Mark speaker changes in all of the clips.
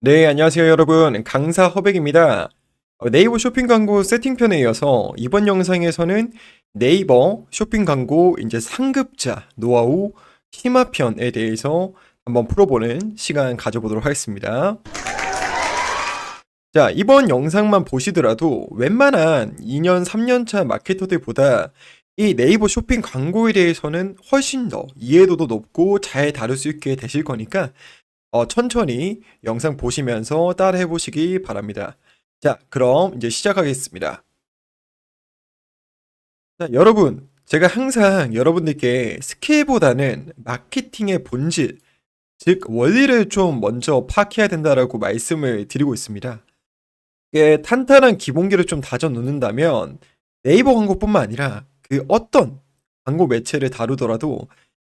Speaker 1: 네, 안녕하세요, 여러분. 강사 허백입니다. 네이버 쇼핑 광고 세팅편에 이어서 이번 영상에서는 네이버 쇼핑 광고 이제 상급자 노하우 심화편에 대해서 한번 풀어보는 시간 가져보도록 하겠습니다. 자, 이번 영상만 보시더라도 웬만한 2년, 3년 차 마케터들보다 이 네이버 쇼핑 광고에 대해서는 훨씬 더 이해도도 높고 잘 다룰 수 있게 되실 거니까 천천히 영상 보시면서 따라해 보시기 바랍니다. 자, 그럼 이제 시작하겠습니다. 자, 여러분, 제가 항상 여러분들께 스킬보다는 마케팅의 본질, 즉 원리를 좀 먼저 파악해야 된다라고 말씀을 드리고 있습니다. 이게 탄탄한 기본기를 좀 다져 놓는다면 네이버 광고뿐만 아니라 그 어떤 광고 매체를 다루더라도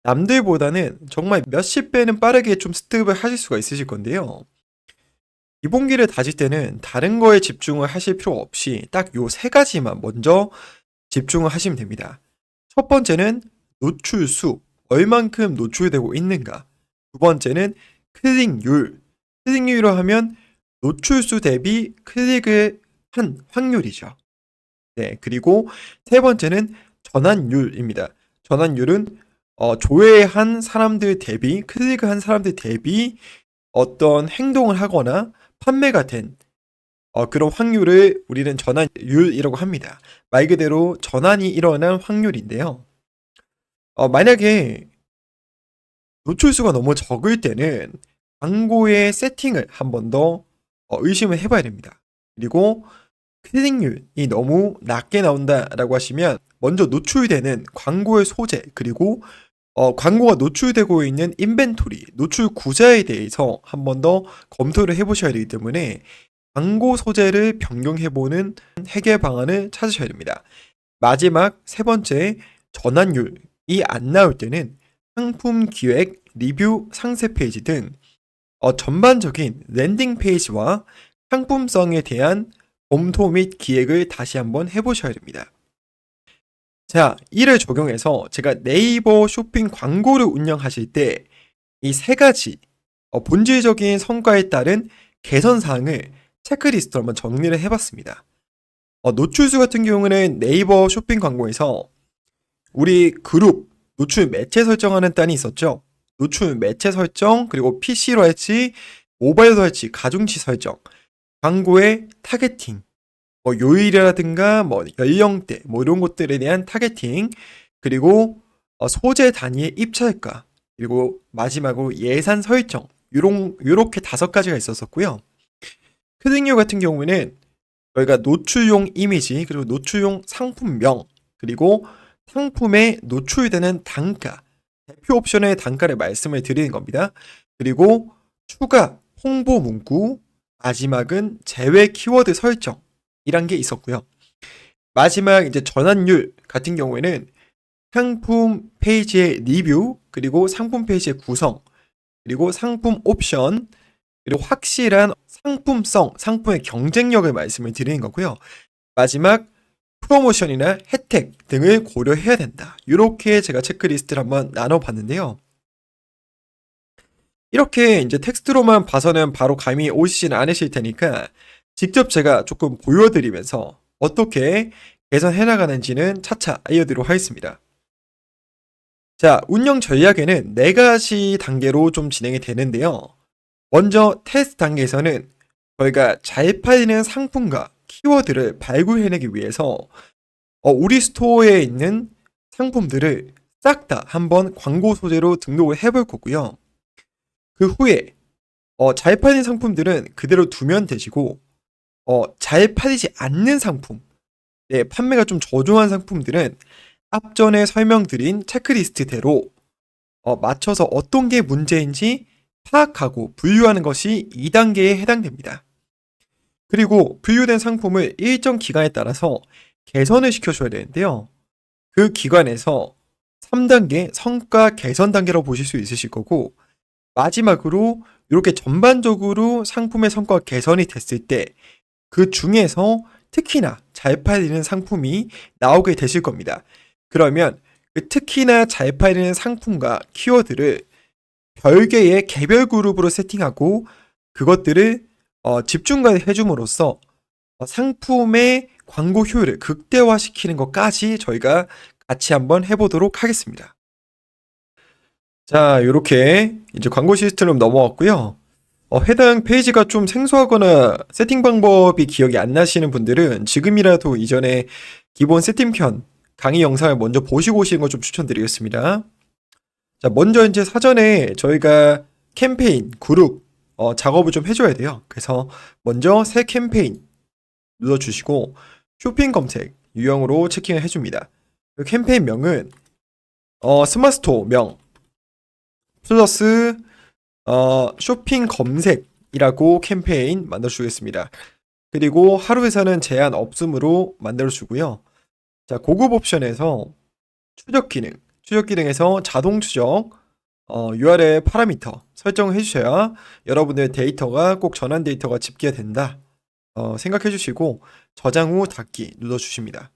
Speaker 1: 남들보다는 정말 몇십 배는 빠르게 좀 습득을 하실 수가 있으실 건데요. 기본기를 다질 때는 다른 거에 집중을 하실 필요 없이 딱 요 세 가지만 먼저 집중을 하시면 됩니다. 첫 번째는 노출수, 얼만큼 노출되고 있는가. 두 번째는 클릭률. 클릭률이라 하면 노출수 대비 클릭을 한 확률이죠. 네, 그리고 세 번째는 전환율입니다. 전환율은 조회한 사람들 대비, 클릭을 한 사람들 대비 어떤 행동을 하거나 판매가 된 그런 확률을 우리는 전환율이라고 합니다. 말 그대로 전환이 일어난 확률인데요. 만약에 노출수가 너무 적을 때는 광고의 세팅을 한 번 더 의심을 해봐야 됩니다. 그리고 클릭률이 너무 낮게 나온다라고 하시면 먼저 노출되는 광고의 소재 그리고 광고가 노출되고 있는 인벤토리, 노출 구자에 대해서 한 번 더 검토를 해보셔야 되기 때문에 광고 소재를 변경해보는 해결 방안을 찾으셔야 됩니다. 마지막 세 번째, 전환율이 안 나올 때는 상품 기획, 리뷰, 상세 페이지 등 전반적인 랜딩 페이지와 상품성에 대한 검토 및 기획을 다시 한번 해보셔야 됩니다. 자, 이를 적용해서 제가 네이버 쇼핑 광고를 운영하실 때 이 세 가지 본질적인 성과에 따른 개선 사항을 체크리스트로 한번 정리를 해봤습니다. 노출수 같은 경우는 네이버 쇼핑 광고에서 우리 그룹 노출 매체 설정하는 단이 있었죠. 노출 매체 설정, 그리고 PC로 할지, 모바일로 할지, 가중치 설정, 광고의 타겟팅, 요일이라든가 연령대 이런 것들에 대한 타겟팅, 그리고 소재 단위의 입찰가, 그리고 마지막으로 예산 설정, 요렇게 다섯 가지가 있었었고요. 클릭률 같은 경우에는 저희가 노출용 이미지, 그리고 노출용 상품명, 그리고 상품에 노출되는 단가, 대표 옵션의 단가를 말씀을 드리는 겁니다. 그리고 추가 홍보 문구, 마지막은 제외 키워드 설정이란 게 있었고요. 마지막 이제 전환율 같은 경우에는 상품 페이지의 리뷰, 그리고 상품 페이지의 구성, 그리고 상품 옵션, 그리고 확실한 상품성, 상품의 경쟁력을 말씀을 드리는 거고요. 마지막 프로모션이나 혜택 등을 고려해야 된다. 이렇게 제가 체크리스트를 한번 나눠봤는데요. 이렇게 이제 텍스트로만 봐서는 바로 감이 오시지는 않으실 테니까 직접 제가 조금 보여드리면서 어떻게 개선해 나가는지는 차차 알려드리도록 하겠습니다. 자, 운영 전략에는 네 가지 단계로 좀 진행이 되는데요. 먼저 테스트 단계에서는 저희가 잘 팔리는 상품과 키워드를 발굴해내기 위해서 우리 스토어에 있는 상품들을 싹 다 한번 광고 소재로 등록을 해볼 거고요. 그 후에 잘 팔리는 상품들은 그대로 두면 되시고 잘 팔리지 않는 상품, 네, 판매가 좀 저조한 상품들은 앞전에 설명드린 체크리스트대로 맞춰서 어떤 게 문제인지 파악하고 분류하는 것이 2단계에 해당됩니다. 그리고 분류된 상품을 일정 기간에 따라서 개선을 시켜줘야 되는데요. 그 기간에서 3단계 성과 개선 단계라고 보실 수 있으실 거고, 마지막으로 이렇게 전반적으로 상품의 성과 개선이 됐을 때 그 중에서 특히나 잘 팔리는 상품이 나오게 되실 겁니다. 그러면 그 특히나 잘 팔리는 상품과 키워드를 별개의 개별 그룹으로 세팅하고 그것들을 집중관리 해줌으로써 상품의 광고 효율을 극대화시키는 것까지 저희가 같이 한번 해보도록 하겠습니다. 자, 이렇게 이제 광고 시스템으로 넘어왔고요. 해당 페이지가 좀 생소하거나 세팅 방법이 기억이 안 나시는 분들은 지금이라도 이전에 기본 세팅편 강의 영상을 먼저 보시고 오시는 거 좀 추천드리겠습니다. 자, 먼저 이제 사전에 저희가 캠페인, 그룹 작업을 좀 해줘야 돼요. 그래서 먼저 새 캠페인 눌러주시고 쇼핑 검색 유형으로 체킹을 해줍니다. 그 캠페인명은 스마트스토어 명 플러스 쇼핑 검색이라고 캠페인 만들어주겠습니다. 그리고 하루에서는 제한 없음으로 만들어주고요. 자, 고급 옵션에서 추적 기능에서 자동 추적, URL 파라미터 설정을 해주셔야 여러분의 데이터가 꼭 전환 데이터가 집계가 된다. 생각해 주시고 저장 후 닫기 눌러주십니다.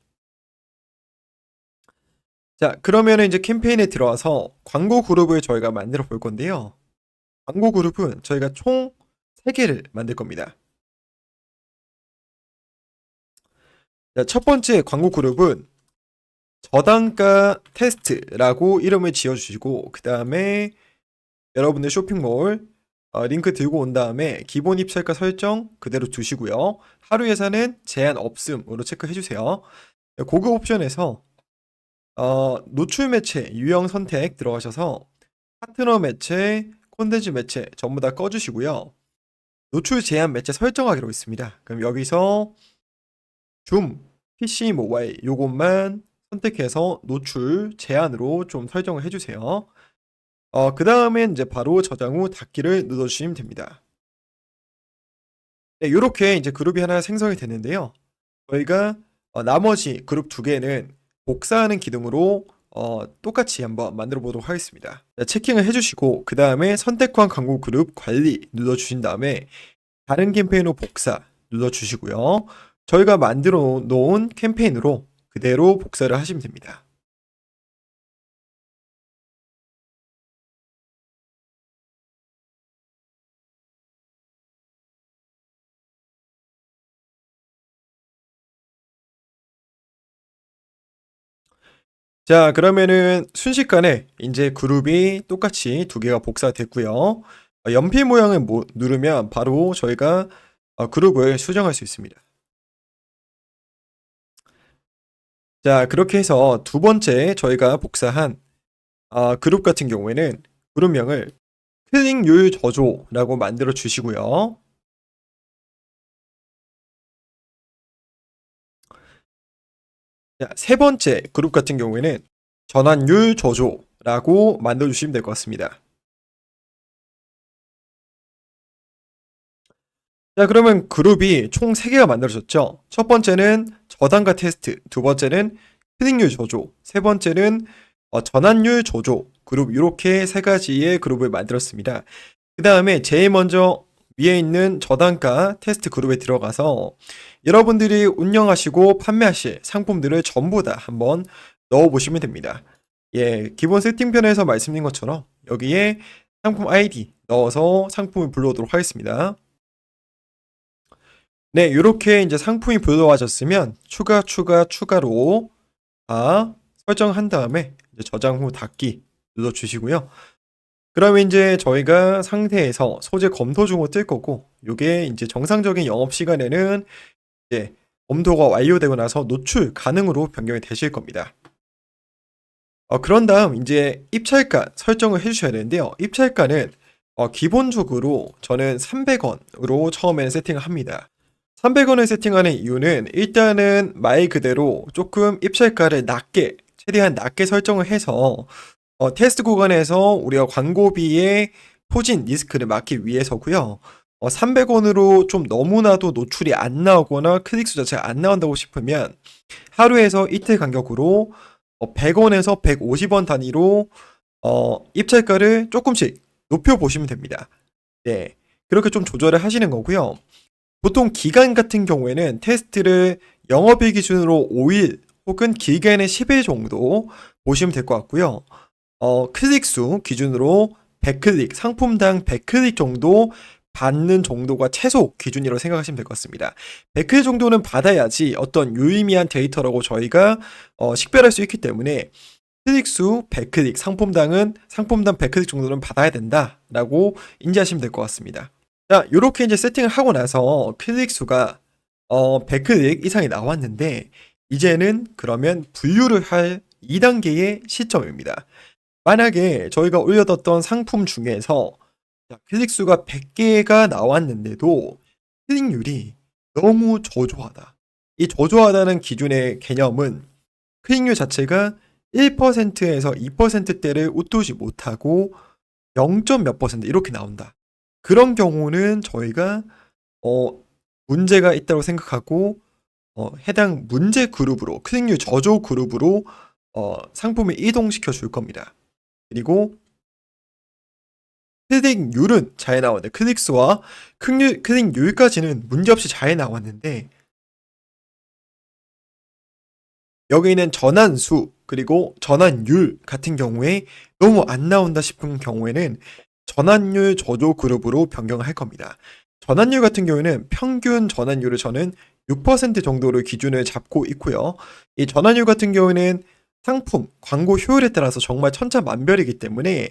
Speaker 1: 자, 그러면 이제 캠페인에 들어와서 광고 그룹을 저희가 만들어 볼 건데요. 광고 그룹은 저희가 총 3개를 만들 겁니다. 자, 첫 번째 광고 그룹은 저단가 테스트라고 이름을 지어주시고 그 다음에 여러분들 쇼핑몰 링크 들고 온 다음에 기본 입찰가 설정 그대로 두시고요. 하루 예산은 제한 없음으로 체크해 주세요. 고급 옵션에서 노출 매체 유형 선택 들어가셔서 파트너 매체, 콘텐츠 매체 전부 다 꺼주시고요. 노출 제한 매체 설정하기로 있습니다. 그럼 여기서 줌, PC 모바일 요것만 선택해서 노출 제한으로 좀 설정을 해주세요. 그 다음엔 이제 바로 저장 후 닫기를 눌러주시면 됩니다. 네, 이렇게 이제 그룹이 하나 생성이 됐는데요. 저희가 나머지 그룹 2개는 복사하는 기능으로 똑같이 한번 만들어 보도록 하겠습니다. 자, 체킹을 해주시고 그 다음에 선택한 광고 그룹 관리 눌러주신 다음에 다른 캠페인으로 복사 눌러주시고요. 저희가 만들어 놓은 캠페인으로 그대로 복사를 하시면 됩니다. 자, 그러면은 순식간에 이제 그룹이 똑같이 2개가 복사됐고요. 연필 모양을 누르면 바로 저희가 그룹을 수정할 수 있습니다. 자, 그렇게 해서 두 번째 저희가 복사한 그룹 같은 경우에는 그룹명을 클릭률 저조라고 만들어 주시고요. 자, 세 번째 그룹 같은 경우에는 전환율 저조라고 만들어 주시면 될 것 같습니다. 자, 그러면 그룹이 총 3개가 만들어졌죠. 첫 번째는 저단가 테스트, 두 번째는 클릭률 저조, 세 번째는 전환율 저조 그룹, 이렇게 3가지의 그룹을 만들었습니다. 그 다음에 제일 먼저 위에 있는 저단가 테스트 그룹에 들어가서 여러분들이 운영하시고 판매하실 상품들을 전부 다 한번 넣어보시면 됩니다. 예, 기본 세팅편에서 말씀드린 것처럼 여기에 상품 아이디 넣어서 상품을 불러오도록 하겠습니다. 네, 이렇게 이제 상품이 불러와졌으면 추가로 설정한 다음에 이제 저장 후 닫기 눌러주시고요. 그러면 이제 저희가 상태에서 소재 검토 중으로 뜰 거고, 이게 이제 정상적인 영업 시간에는 이제 검토가 완료되고 나서 노출 가능으로 변경이 되실 겁니다. 그런 다음 이제 입찰가 설정을 해주셔야 되는데요. 입찰가는 기본적으로 저는 300원으로 처음에는 세팅을 합니다. 300원을 세팅하는 이유는 일단은 말 그대로 조금 입찰가를 낮게, 최대한 낮게 설정을 해서 테스트 구간에서 우리가 광고비의 포진 리스크를 막기 위해서고요. 300원으로 좀 너무나도 노출이 안 나오거나 클릭 수 자체가 안 나온다고 싶으면 하루에서 이틀 간격으로 100원에서 150원 단위로 입찰가를 조금씩 높여보시면 됩니다. 네, 그렇게 좀 조절을 하시는 거고요. 보통 기간 같은 경우에는 테스트를 영업일 기준으로 5일 혹은 길게는 10일 정도 보시면 될 것 같고요. 클릭 수 기준으로 100클릭, 상품당 100클릭 정도 받는 정도가 최소 기준이라고 생각하시면 될 것 같습니다. 100클릭 정도는 받아야지 어떤 유의미한 데이터라고 저희가 식별할 수 있기 때문에 클릭 수 100클릭, 상품당 100클릭 정도는 받아야 된다라고 인지하시면 될 것 같습니다. 자, 요렇게 이제 세팅을 하고 나서 클릭 수가 100클릭 이상이 나왔는데 이제는 그러면 분류를 할 2단계의 시점입니다. 만약에 저희가 올려뒀던 상품 중에서 클릭 수가 100개가 나왔는데도 클릭률이 너무 저조하다. 이 저조하다는 기준의 개념은 클릭률 자체가 1%에서 2%대를 웃도지 못하고 0. 몇 퍼센트 이렇게 나온다. 그런 경우는 저희가 문제가 있다고 생각하고 해당 문제 그룹으로 클릭률 저조 그룹으로 상품을 이동시켜 줄 겁니다. 그리고 클릭률은 잘 나오는데 클릭수와 클릭률까지는 문제없이 잘 나왔는데 여기 있는 전환수 그리고 전환율 같은 경우에 너무 안 나온다 싶은 경우에는 전환율 저조 그룹으로 변경을 할 겁니다. 전환율 같은 경우에는 평균 전환율을 저는 6% 정도를 기준을 잡고 있고요. 이 전환율 같은 경우에는 상품, 광고 효율에 따라서 정말 천차만별이기 때문에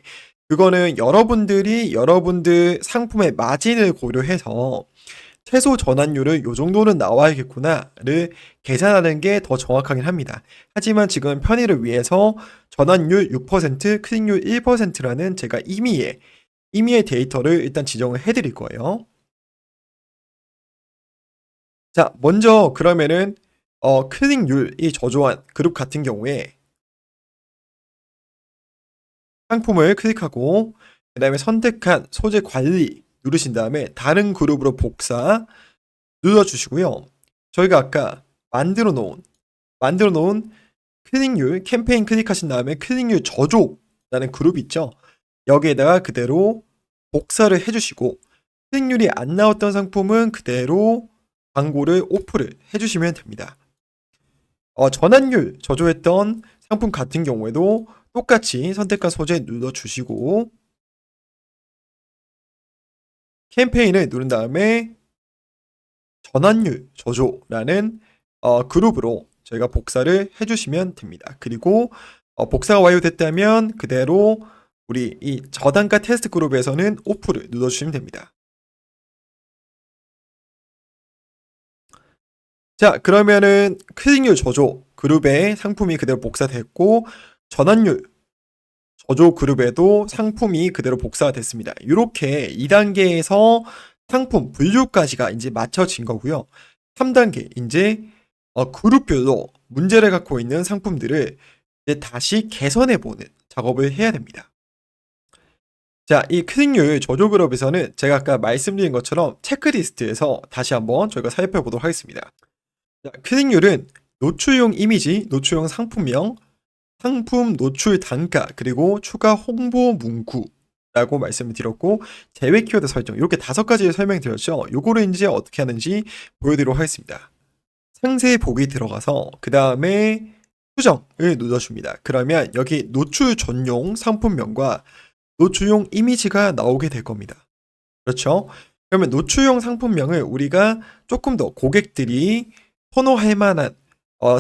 Speaker 1: 그거는 여러분들 상품의 마진을 고려해서 최소 전환율을 요 정도는 나와야겠구나를 계산하는 게 더 정확하긴 합니다. 하지만 지금 편의를 위해서 전환율 6%, 클릭률 1%라는 제가 임의의 데이터를 일단 지정을 해드릴 거예요. 자, 먼저 그러면은 클릭률이 저조한 그룹 같은 경우에 상품을 클릭하고 그 다음에 선택한 소재 관리 누르신 다음에 다른 그룹으로 복사 눌러주시고요. 저희가 아까 만들어 놓은 클릭률 캠페인 클릭하신 다음에 클릭률 저조라는 그룹 있죠. 여기에다가 그대로 복사를 해주시고 클릭률이 안 나왔던 상품은 그대로 광고를 오프를 해주시면 됩니다. 전환율 저조했던 상품 같은 경우에도 똑같이 선택한 소재 눌러주시고 캠페인을 누른 다음에 전환율 저조라는 그룹으로 저희가 복사를 해주시면 됩니다. 그리고 복사가 완료됐다면 그대로 우리 이 저단가 테스트 그룹에서는 오프를 눌러주시면 됩니다. 자, 그러면은 클릭률 저조 그룹에 상품이 그대로 복사됐고 전환율 저조 그룹에도 상품이 그대로 복사가 됐습니다. 이렇게 2단계에서 상품 분류까지가 이제 맞춰진 거고요. 3단계 이제 그룹별로 문제를 갖고 있는 상품들을 이제 다시 개선해보는 작업을 해야 됩니다. 자, 이 클릭률 저조 그룹에서는 제가 아까 말씀드린 것처럼 체크리스트에서 다시 한번 저희가 살펴보도록 하겠습니다. 자, 클릭률은 노출용 이미지, 노출용 상품명, 상품 노출 단가, 그리고 추가 홍보 문구라고 말씀을 드렸고 제외 키워드 설정 이렇게 5가지 설명드렸죠. 요거를 이제 어떻게 하는지 보여드리도록 하겠습니다. 상세 보기 들어가서 그 다음에 수정을 눌러줍니다. 그러면 여기 노출 전용 상품명과 노출용 이미지가 나오게 될 겁니다. 그렇죠? 그러면 노출용 상품명을 우리가 조금 더 고객들이 선호할 만한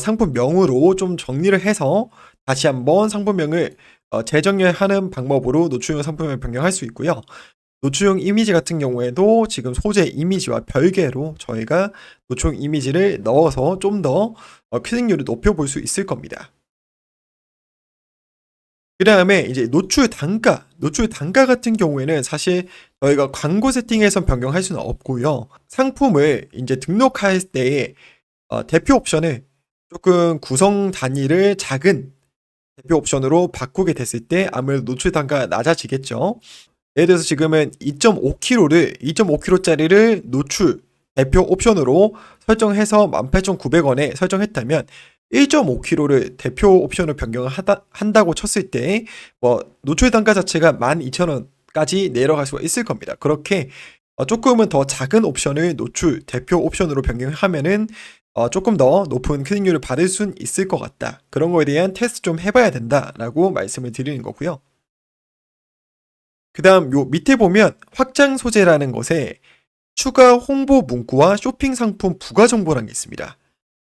Speaker 1: 상품명으로 좀 정리를 해서 다시 한번 상품명을 재정렬하는 방법으로 노출용 상품명을 변경할 수 있고요. 노출용 이미지 같은 경우에도 지금 소재 이미지와 별개로 저희가 노출용 이미지를 넣어서 좀 더 클릭률을 높여볼 수 있을 겁니다. 그 다음에 이제 노출 단가 같은 경우에는 사실 저희가 광고 세팅에선 변경할 수는 없고요. 상품을 이제 등록할 때에 대표 옵션을 조금 구성 단위를 작은 대표 옵션으로 바꾸게 됐을 때 아무래도 노출 단가가 낮아지겠죠. 예를 들어서 지금은 2.5kg짜리를 노출 대표 옵션으로 설정해서 18,900원에 설정했다면 1.5kg를 대표 옵션으로 변경을 한다고 쳤을 때 노출 단가 자체가 12,000원까지 내려갈 수가 있을 겁니다. 그렇게 조금은 더 작은 옵션을 노출 대표 옵션으로 변경하면은 조금 더 높은 클릭률을 받을 수는 있을 것 같다. 그런 거에 대한 테스트 좀 해봐야 된다라고 말씀을 드리는 거고요. 그 다음 요 밑에 보면 확장 소재라는 것에 추가 홍보 문구와 쇼핑 상품 부가 정보라는 게 있습니다.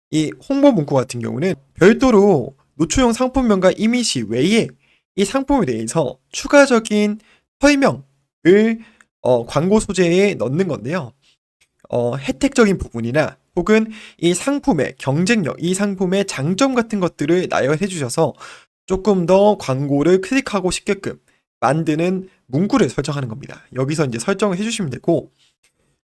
Speaker 1: 이 홍보 문구 같은 경우는 별도로 노출용 상품명과 이미지 외에 이 상품에 대해서 추가적인 설명을 광고 소재에 넣는 건데요. 혜택적인 부분이나 혹은 이 상품의 경쟁력, 이 상품의 장점 같은 것들을 나열해 주셔서 조금 더 광고를 클릭하고 싶게끔 만드는 문구를 설정하는 겁니다. 여기서 이제 설정을 해주시면 되고,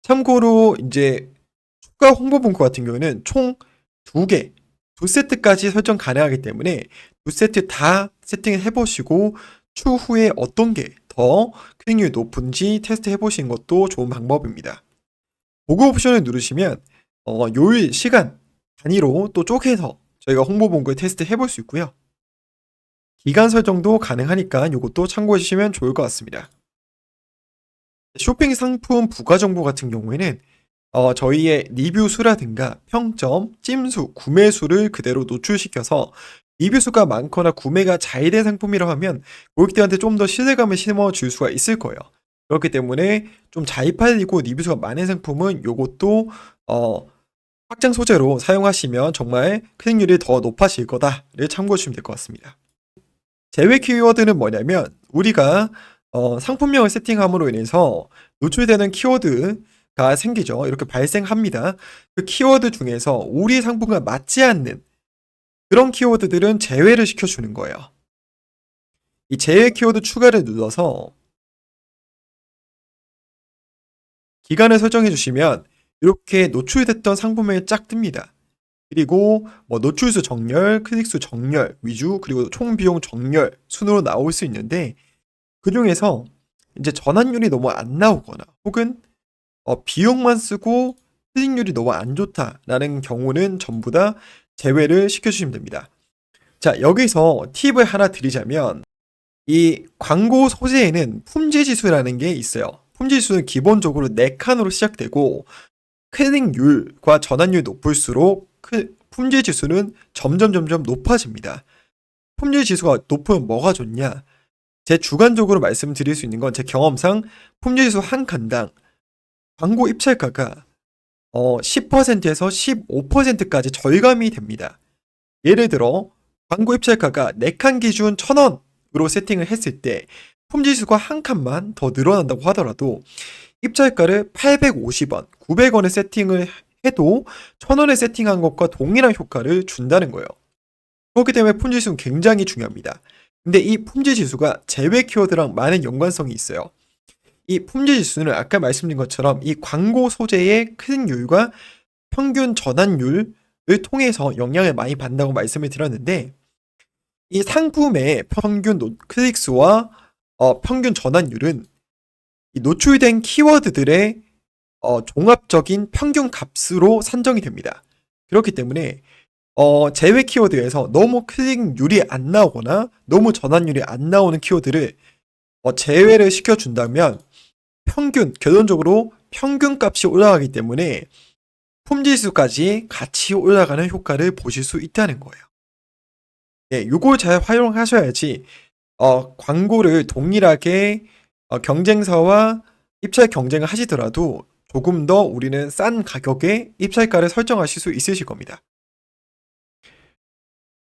Speaker 1: 참고로 이제 추가 홍보 문구 같은 경우는 총 2개, 2세트까지 설정 가능하기 때문에 2세트 다 세팅을 해보시고 추후에 어떤 게 더 클릭률이 높은지 테스트 해보시는 것도 좋은 방법입니다. 보고 옵션을 누르시면 요일, 시간 단위로 또 쪼개서 저희가 홍보 문구에 테스트 해볼 수 있고요. 기간 설정도 가능하니까 이것도 참고해 주시면 좋을 것 같습니다. 쇼핑 상품 부가 정보 같은 경우에는 저희의 리뷰 수라든가 평점, 찜수, 구매 수를 그대로 노출시켜서 리뷰 수가 많거나 구매가 잘 된 상품이라고 하면 고객들한테 좀 더 신뢰감을 심어줄 수가 있을 거예요. 그렇기 때문에 좀 잘 팔리고 리뷰 수가 많은 상품은 요것도 확장 소재로 사용하시면 정말 클릭률이 더 높아질 거다를 참고해 주시면 될 것 같습니다. 제외 키워드는 뭐냐면 우리가 상품명을 세팅함으로 인해서 노출되는 키워드가 생기죠. 이렇게 발생합니다. 그 키워드 중에서 우리 상품과 맞지 않는 그런 키워드들은 제외를 시켜주는 거예요. 이 제외 키워드 추가를 눌러서 기간을 설정해 주시면 이렇게 노출됐던 상품명이 쫙 뜹니다. 그리고 뭐 노출수 정렬, 클릭수 정렬, 위주, 그리고 총 비용 정렬 순으로 나올 수 있는데 그 중에서 이제 전환율이 너무 안 나오거나 혹은 비용만 쓰고 클릭률이 너무 안 좋다라는 경우는 전부 다 제외를 시켜주시면 됩니다. 자, 여기서 팁을 하나 드리자면 이 광고 소재에는 품질 지수라는 게 있어요. 품질 지수는 기본적으로 4칸으로 시작되고 클릭률과 전환율이 높을수록 품질 지수는 점점 높아집니다. 품질 지수가 높으면 뭐가 좋냐? 제 주관적으로 말씀드릴 수 있는 건 제 경험상 품질 지수 한 칸당 광고 입찰가가 10%에서 15%까지 절감이 됩니다. 예를 들어 광고 입찰가가 4칸 기준 1,000원으로 세팅을 했을 때 품질수가 한 칸만 더 늘어난다고 하더라도 입찰가를 850원, 900원에 세팅을 해도 1,000원에 세팅한 것과 동일한 효과를 준다는 거예요. 그렇기 때문에 품질수는 굉장히 중요합니다. 근데 이 품질지수가 제외 키워드랑 많은 연관성이 있어요. 이 품질지수는 아까 말씀드린 것처럼 이 광고 소재의 클릭률과 평균 전환율을 통해서 영향을 많이 받는다고 말씀을 드렸는데 이 상품의 평균 클릭수와 평균 전환율은 이 노출된 키워드들의 종합적인 평균 값으로 산정이 됩니다. 그렇기 때문에 제외 키워드에서 너무 클릭률이 안 나오거나 너무 전환율이 안 나오는 키워드를 제외를 시켜준다면 결론적으로 평균 값이 올라가기 때문에 품질수까지 같이 올라가는 효과를 보실 수 있다는 거예요. 네, 요걸 잘 활용하셔야지 광고를 동일하게 경쟁사와 입찰 경쟁을 하시더라도 조금 더 우리는 싼 가격에 입찰가를 설정하실 수 있으실 겁니다.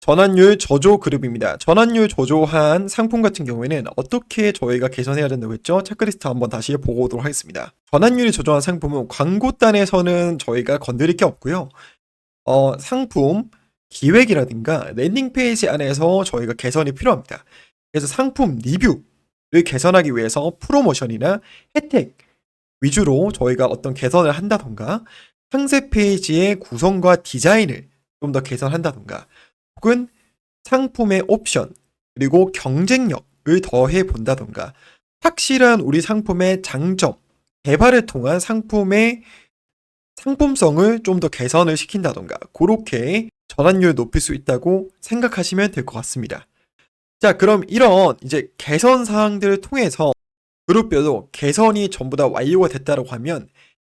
Speaker 1: 전환율 저조 그룹입니다. 전환율 저조한 상품 같은 경우에는 어떻게 저희가 개선해야 된다고 했죠? 체크리스트 한번 다시 보고 오도록 하겠습니다. 전환율이 저조한 상품은 광고단에서는 저희가 건드릴 게 없고요. 상품 기획이라든가 랜딩 페이지 안에서 저희가 개선이 필요합니다. 그래서 상품 리뷰를 개선하기 위해서 프로모션이나 혜택 위주로 저희가 어떤 개선을 한다던가 상세 페이지의 구성과 디자인을 좀 더 개선한다던가 혹은 상품의 옵션 그리고 경쟁력을 더해 본다던가 확실한 우리 상품의 장점, 개발을 통한 상품의 상품성을 좀 더 개선을 시킨다던가 그렇게 전환율을 높일 수 있다고 생각하시면 될 것 같습니다. 자, 그럼 이런 이제 개선 사항들을 통해서 그룹별로 개선이 전부 다 완료가 됐다고 하면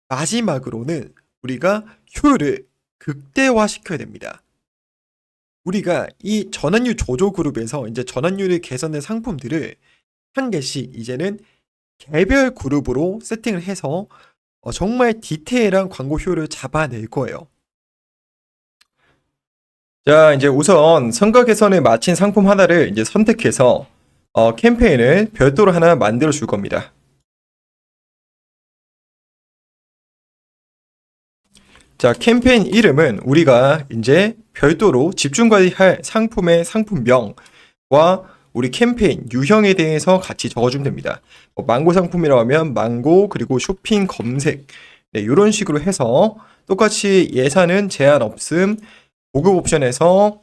Speaker 1: 마지막으로는 우리가 효율을 극대화시켜야 됩니다. 우리가 이 전환율 조조 그룹에서 이제 전환율이 개선된 상품들을 한 개씩 이제는 개별 그룹으로 세팅을 해서 정말 디테일한 광고 효율을 잡아낼 거예요. 자, 이제 우선 선거 개선을 마친 상품 하나를 이제 선택해서 캠페인을 별도로 하나 만들어 줄 겁니다. 자, 캠페인 이름은 우리가 이제 별도로 집중 관리할 상품의 상품명과 우리 캠페인 유형에 대해서 같이 적어주면 됩니다. 망고 상품이라고 하면 망고 그리고 쇼핑 검색 네, 이런 식으로 해서 똑같이 예산은 제한 없음 고급 옵션에서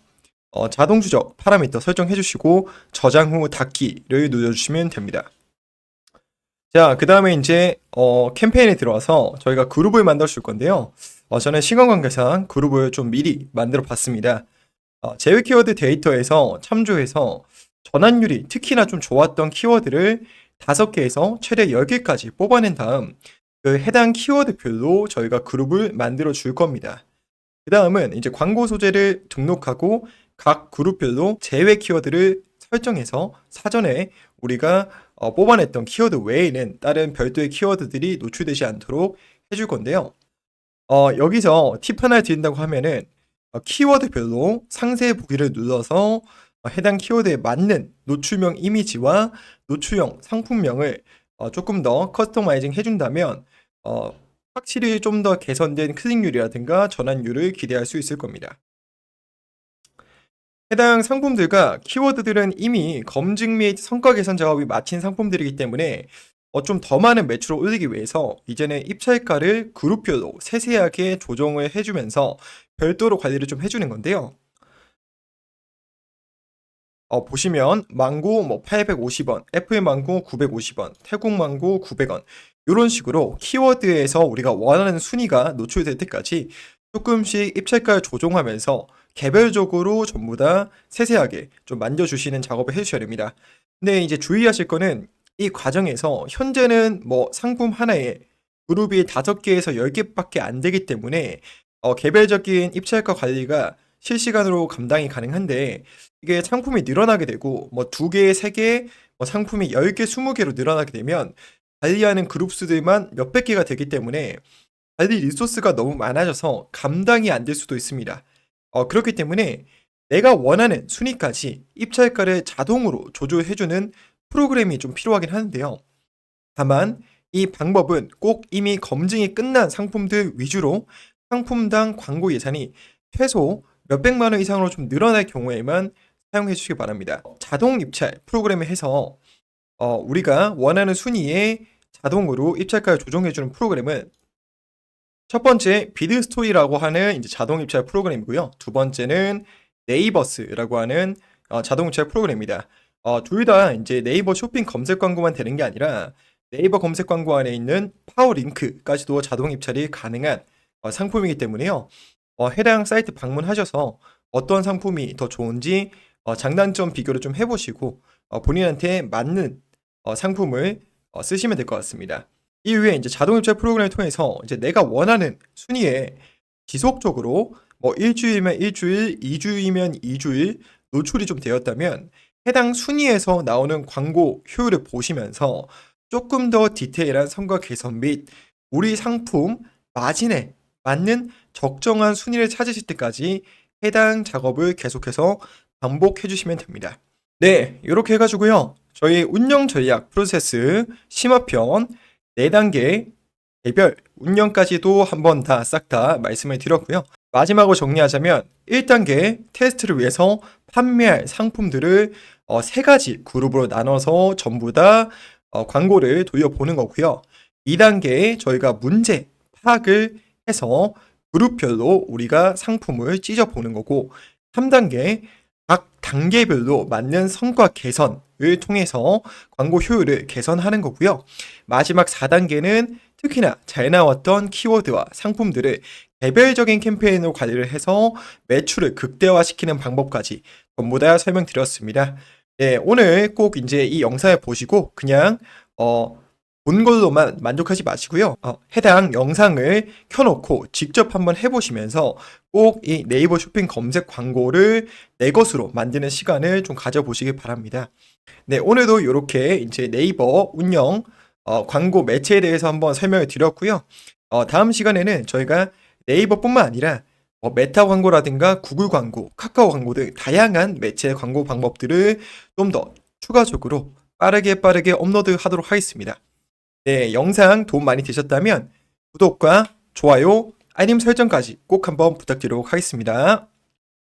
Speaker 1: 자동 추적 파라미터 설정해 주시고 저장 후 닫기를 눌러주시면 됩니다. 자, 그 다음에 이제 캠페인에 들어와서 저희가 그룹을 만들어 줄 건데요. 저는 시간 관계상 그룹을 좀 미리 만들어 봤습니다. 제휴 키워드 데이터에서 참조해서 전환율이 특히나 좀 좋았던 키워드를 5개에서 최대 10개까지 뽑아낸 다음 그 해당 키워드별로 저희가 그룹을 만들어 줄 겁니다. 그 다음은 이제 광고 소재를 등록하고 각 그룹별로 제외 키워드를 설정해서 사전에 우리가 뽑아냈던 키워드 외에는 다른 별도의 키워드들이 노출되지 않도록 해줄 건데요. 여기서 팁 하나 드린다고 하면은 키워드별로 상세 보기를 눌러서 해당 키워드에 맞는 노출명 이미지와 노출형 상품명을 조금 더 커스터마이징 해준다면 확실히 좀 더 개선된 클릭률이라든가 전환율을 기대할 수 있을 겁니다. 해당 상품들과 키워드들은 이미 검증 및 성과 개선 작업이 마친 상품들이기 때문에 좀 더 많은 매출을 올리기 위해서 이제는 입찰가를 그룹별로 세세하게 조정을 해주면서 별도로 관리를 좀 해주는 건데요. 보시면 망고 뭐 850원, 애플 망고 950원, 태국 망고 900원 이런 식으로 키워드에서 우리가 원하는 순위가 노출될 때까지 조금씩 입찰가를 조정하면서 개별적으로 전부 다 세세하게 좀 만져주시는 작업을 해주셔야 됩니다. 근데 이제 주의하실 거는 이 과정에서 현재는 뭐 상품 하나에 그룹이 5개에서 10개밖에 안 되기 때문에 개별적인 입찰가 관리가 실시간으로 감당이 가능한데 이게 상품이 늘어나게 되고 뭐 2개, 3개, 뭐 상품이 10개, 20개로 늘어나게 되면 관리하는 그룹 수들만 몇백 개가 되기 때문에 관리 리소스가 너무 많아져서 감당이 안 될 수도 있습니다. 그렇기 때문에 내가 원하는 순위까지 입찰가를 자동으로 조절해주는 프로그램이 좀 필요하긴 하는데요. 다만 이 방법은 꼭 이미 검증이 끝난 상품들 위주로 상품당 광고 예산이 최소 몇백만 원 이상으로 좀 늘어날 경우에만 사용해 주시기 바랍니다. 자동 입찰 프로그램을 해서 우리가 원하는 순위에 자동으로 입찰가를 조정해 주는 프로그램은 첫 번째 비드스토리라고 하는 이제 자동 입찰 프로그램이고요. 두 번째는 네이버스라고 하는 자동 입찰 프로그램입니다. 둘 다 이제 네이버 쇼핑 검색 광고만 되는 게 아니라 네이버 검색 광고 안에 있는 파워링크까지도 자동 입찰이 가능한 상품이기 때문에요. 해당 사이트 방문하셔서 어떤 상품이 더 좋은지 장단점 비교를 좀 해보시고 본인한테 맞는 상품을 쓰시면 될 것 같습니다. 이후에 이제 자동 입찰 프로그램을 통해서 이제 내가 원하는 순위에 지속적으로 뭐 일주일이면 일주일, 2주이면 2주일 노출이 좀 되었다면 해당 순위에서 나오는 광고 효율을 보시면서 조금 더 디테일한 성과 개선 및 우리 상품 마진에 맞는 적정한 순위를 찾으실 때까지 해당 작업을 계속해서 반복해 주시면 됩니다. 네, 이렇게 해가지고요. 저희 운영 전략 프로세스 심화편 4단계 개별 운영까지도 한번 다 싹 다 말씀을 드렸고요. 마지막으로 정리하자면 1단계 테스트를 위해서 판매할 상품들을 3가지 그룹으로 나눠서 전부 다 광고를 돌려보는 거고요. 2단계 저희가 문제 파악을 해서 그룹별로 우리가 상품을 찢어보는 거고 3단계 각 단계별로 맞는 성과 개선을 통해서 광고 효율을 개선하는 거고요. 마지막 4단계는 특히나 잘 나왔던 키워드와 상품들을 개별적인 캠페인으로 관리를 해서 매출을 극대화시키는 방법까지 전부 다 설명드렸습니다. 네, 오늘 꼭 이제 이 영상을 보시고 그냥 본 걸로만 만족하지 마시고요. 해당 영상을 켜놓고 직접 한번 해보시면서 꼭 이 네이버 쇼핑 검색 광고를 내 것으로 만드는 시간을 좀 가져보시길 바랍니다. 네, 오늘도 이렇게 이제 네이버 운영 광고 매체에 대해서 한번 설명을 드렸고요. 다음 시간에는 저희가 네이버뿐만 아니라 메타 광고라든가 구글 광고, 카카오 광고 등 다양한 매체 광고 방법들을 좀 더 추가적으로 빠르게 업로드하도록 하겠습니다. 네, 영상 도움 많이 되셨다면 구독과 좋아요, 알림 설정까지 꼭 한번 부탁드리도록 하겠습니다.